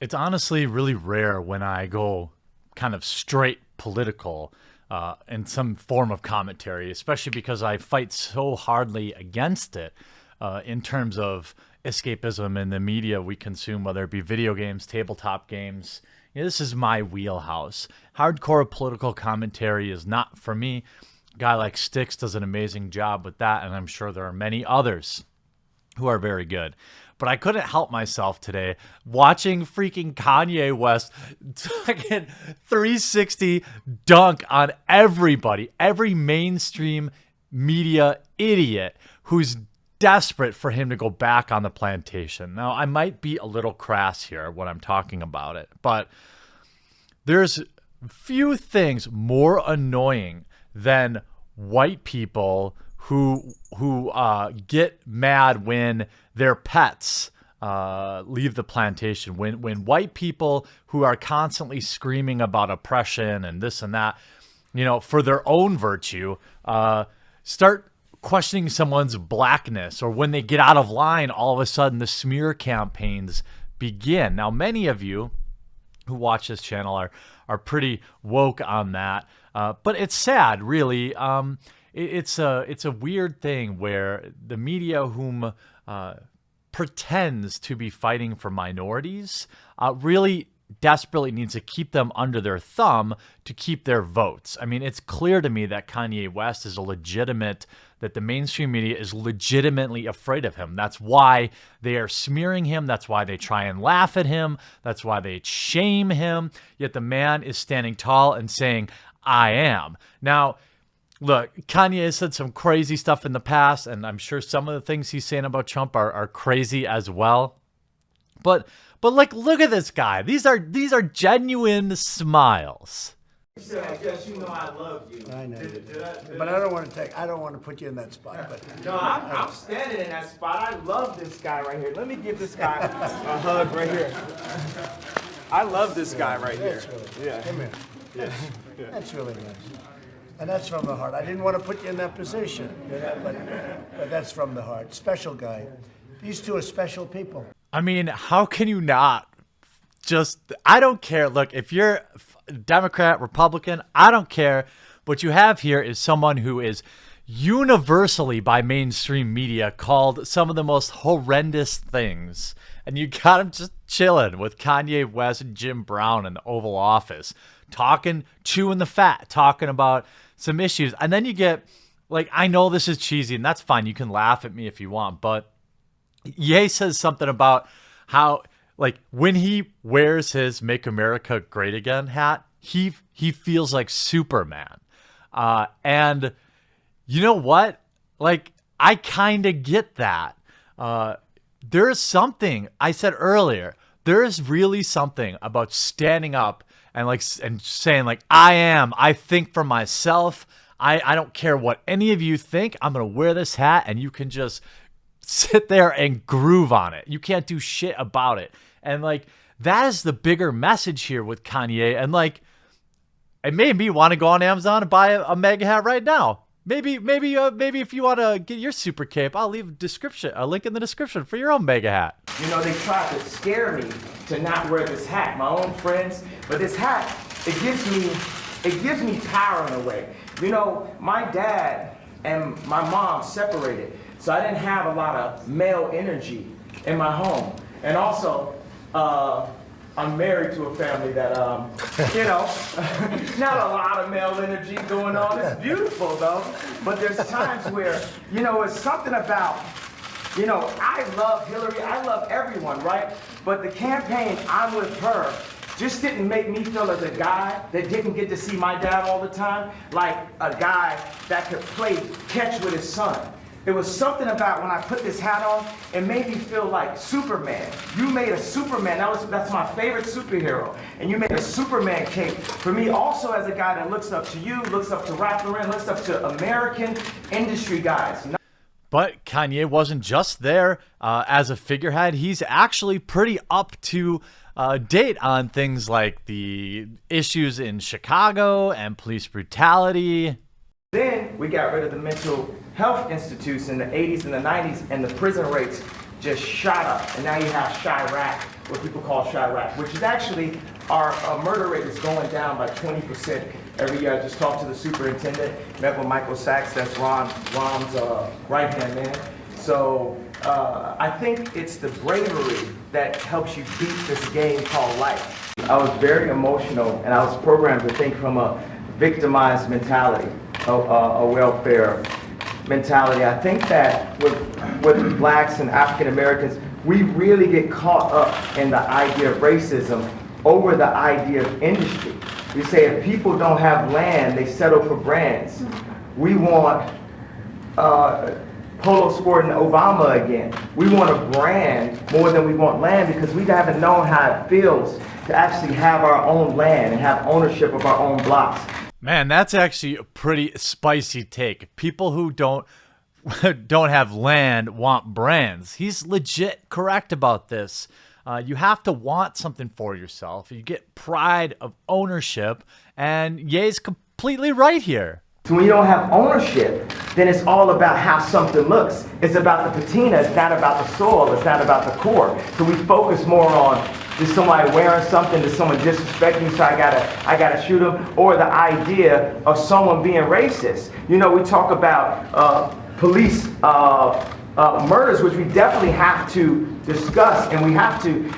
It's honestly really rare when I go kind of straight political in some form of commentary, especially because I fight so hardly against it in terms of escapism in the media we consume, whether it be video games, tabletop games. You know, this is my wheelhouse. Hardcore political commentary is not for me. A guy like Styx does an amazing job with that, and I'm sure there are many others who are very good. But I couldn't help myself today watching freaking Kanye West fucking 360 dunk on everybody, every mainstream media idiot who's desperate for him to go back on the plantation. Now, I might be a little crass here when I'm talking about it, but there's few things more annoying than white people who get mad when their pets leave the plantation. When white people who are constantly screaming about oppression and this and that, you know, for their own virtue, start questioning someone's blackness, or when they get out of line, all of a sudden the smear campaigns begin. Now, many of you who watch this channel are pretty woke on that, but it's sad, really. It's a weird thing where the media, whom pretends to be fighting for minorities, really desperately needs to keep them under their thumb to keep their votes. I mean, it's clear to me that Kanye West is that the mainstream media is legitimately afraid of him. That's why they are smearing him. That's why they try and laugh at him. That's why they shame him. Yet the man is standing tall and saying, I am. Now, look, Kanye has said some crazy stuff in the past, and I'm sure some of the things he's saying about Trump are crazy as well. But like, look at this guy. These are genuine smiles. I guess you know I love you. I know. But I don't want to put you in that spot. But no, I'm standing in that spot. I love this guy right here. Let me give this guy a hug right here. I love this guy right here. Yeah. Come here. That's really nice. And that's from the heart. I didn't want to put you in that position, you know, but that's from the heart. Special guy. These two are special people. I mean, how can you not I don't care. Look, if you're Democrat, Republican, I don't care. What you have here is someone who is universally by mainstream media called some of the most horrendous things. And you got him just chilling with Kanye West and Jim Brown in the Oval Office, chewing the fat, talking about some issues. And then you get, like, I know this is cheesy, and that's fine. You can laugh at me if you want. But Ye says something about how, like, when he wears his Make America Great Again hat, he feels like Superman. And you know what? Like, I kind of get that. There's something, I said earlier, there is really something about standing up and saying, like, I think for myself. I don't care what any of you think. I'm going to wear this hat, and you can just sit there and groove on it. You can't do shit about it. And, like, that is the bigger message here with Kanye. And, like, it made me want to go on Amazon and buy a MAGA hat right now. Maybe if you want to get your super cape, I'll leave a link in the description for your own MAGA hat. You know, they tried to scare me to not wear this hat, my own friends. But this hat, it gives me power in a way. You know, my dad and my mom separated, so I didn't have a lot of male energy in my home. And also, I'm married to a family that, you know, not a lot of male energy going on. It's beautiful, though. But there's times where, you know, it's something about, you know, I love Hillary. I love everyone, right? But the campaign, I'm with her, just didn't make me feel as a guy that didn't get to see my dad all the time, like a guy that could play catch with his son. It was something about when I put this hat on, it made me feel like Superman. You made a Superman. That's my favorite superhero. And you made a Superman cape for me also as a guy that looks up to you, looks up to Ralph Lauren, looks up to American industry guys. But Kanye wasn't just there as a figurehead. He's actually pretty up to date on things like the issues in Chicago and police brutality. Then we got rid of the mental health institutes in the 80s and the 90s, and the prison rates just shot up. And now you have Chirac, what people call Chirac, which is actually our murder rate is going down by 20% every year. I just talked to the superintendent, met with Michael Sachs, that's Rom's right-hand man. So I think it's the bravery that helps you beat this game called life. I was very emotional, and I was programmed to think from a victimized mentality, a welfare mentality. I think that with blacks and African Americans, we really get caught up in the idea of racism over the idea of industry. We say if people don't have land, they settle for brands. We want Polo Sport and Obama again. We want a brand more than we want land because we haven't known how it feels to actually have our own land and have ownership of our own blocks. Man, that's actually a pretty spicy take. People who don't have land want brands. He's legit correct about this. You have to want something for yourself. You get pride of ownership, and Ye's completely right here. So when you don't have ownership, then it's all about how something looks. It's about the patina, it's not about the soil, it's not about the core. So we focus more on, is somebody wearing something, is someone disrespecting me, so I gotta shoot them, or the idea of someone being racist. You know, we talk about police murders, which we definitely have to discuss, and we have to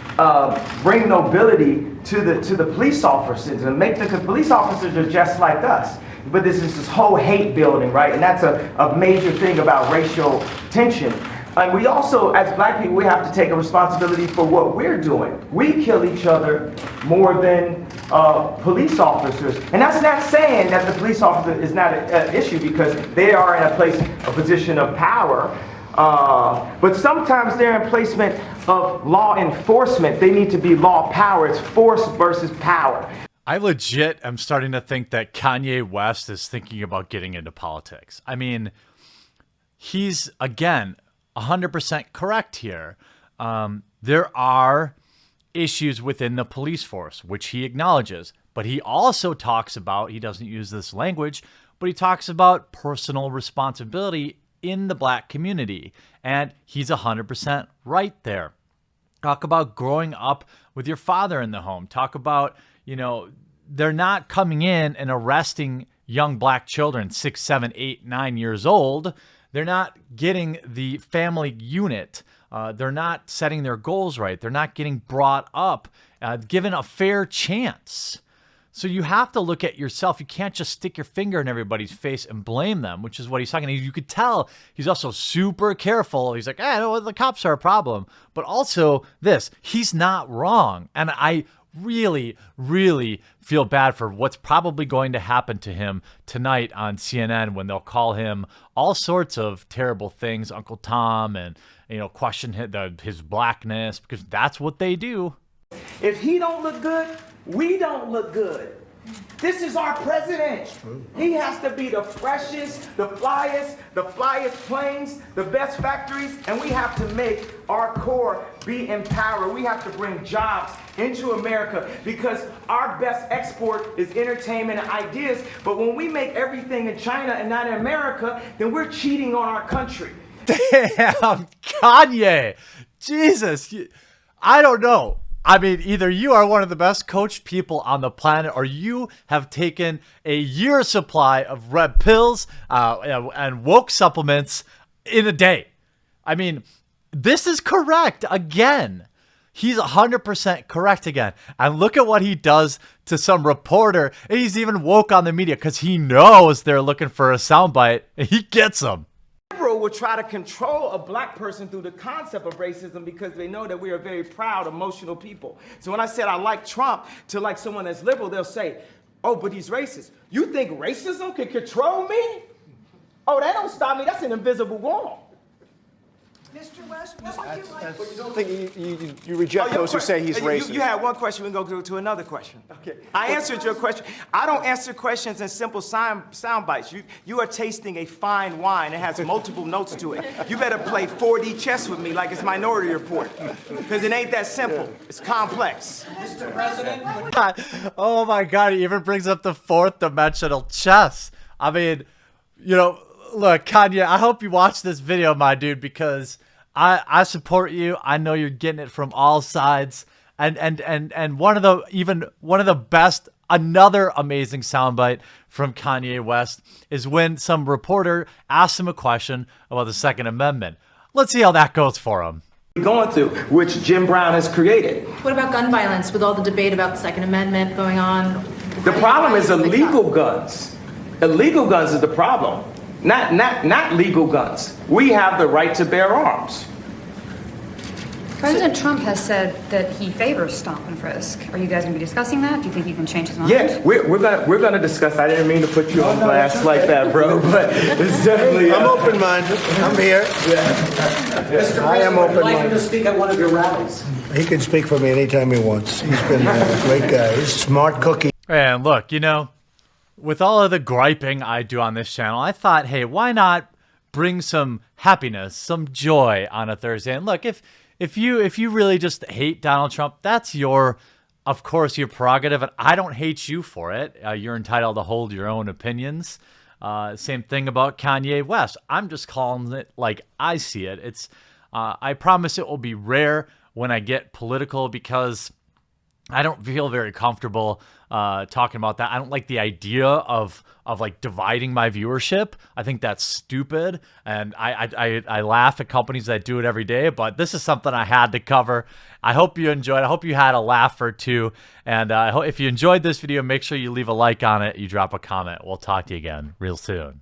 bring nobility to the police officers and make the police officers are just like us. But this is this whole hate building, right? And that's a major thing about racial tension. And we also, as black people, we have to take a responsibility for what we're doing. We kill each other more than police officers. And that's not saying that the police officer is not an issue because they are in a position of power. But sometimes they're in placement of law enforcement. They need to be law power. It's force versus power. I legit am starting to think that Kanye West is thinking about getting into politics. I mean, he's, again, 100% correct here. There are issues within the police force, which he acknowledges. But he also talks about, he doesn't use this language, but he talks about personal responsibility in the black community. And he's 100% right there. Talk about growing up with your father in the home. Talk about, you know, they're not coming in and arresting young black children, 6, 7, 8, 9 years old. They're not getting the family unit. They're not setting their goals right. They're not getting brought up, given a fair chance. So you have to look at yourself. You can't just stick your finger in everybody's face and blame them, which is what he's talking. You could tell he's also super careful. He's like, no, the cops are a problem. But also this, he's not wrong. And I really, really feel bad for what's probably going to happen to him tonight on CNN when they'll call him all sorts of terrible things, Uncle Tom, and, you know, question his blackness, because that's what they do. If he don't look good, we don't look good. This is our president. He has to be the freshest, the flyest planes, the best factories, and we have to make our core be empowered. We have to bring jobs into America because our best export is entertainment and ideas. But when we make everything in China and not in America, then we're cheating on our country. Damn, Kanye. Jesus. I don't know. I mean, either you are one of the best coached people on the planet, or you have taken a year's supply of red pills and woke supplements in a day. I mean, this is correct again. He's 100% correct again. And look at what he does to some reporter. And he's even woke on the media because he knows they're looking for a soundbite, and he gets them. Liberal will try to control a black person through the concept of racism because they know that we are very proud, emotional people. So when I said I like Trump to like someone that's liberal, they'll say, oh, but he's racist. You think racism can control me? Oh, that don't stop me. That's an invisible wall. Mr. West, what would you like? But you don't think you reject those who say he's racist? You had one question, we can go to another question. Okay. I answered your question. I don't answer questions in simple sound bites. You are tasting a fine wine. It has multiple notes to it. You better play 4D chess with me like it's Minority Report. Because it ain't that simple. It's complex. Mr. President, Oh my God, he even brings up the fourth dimensional chess. I mean, you know, look, Kanye, I hope you watch this video, my dude, because I support you. I know you're getting it from all sides. And one of the best, another amazing soundbite from Kanye West is when some reporter asks him a question about the Second Amendment. Let's see how that goes for him. Going through, which Jim Brown has created. What about gun violence with all the debate about the Second Amendment going on? The problem is illegal guns. Illegal guns is the problem, not legal guns. We have the right to bear arms. President Trump has said that he favors stop and frisk. Are you guys going to be discussing that? Do you think he can change his mind? Yeah, we're gonna discuss. I didn't mean to put you on blast like that, bro. But it's definitely. I'm open-minded. I'm here. Mr. I am President, would you like him open-minded. to speak at one of your rallies? He can speak for me anytime he wants. He's been a great guy. He's a smart cookie. And look, with all of the griping I do on this channel, I thought, hey, why not bring some happiness, some joy on a Thursday? And look, if you really just hate Donald Trump, that's of course, your prerogative, and I don't hate you for it. You're entitled to hold your own opinions. Same thing about Kanye West. I'm just calling it like I see it. I promise it will be rare when I get political because I don't feel very comfortable talking about that. I don't like the idea of like dividing my viewership. I think that's stupid, and I laugh at companies that do it every day. But this is something I had to cover. I hope you enjoyed. I hope you had a laugh or two. And I hope if you enjoyed this video, make sure you leave a like on it. You drop a comment. We'll talk to you again real soon.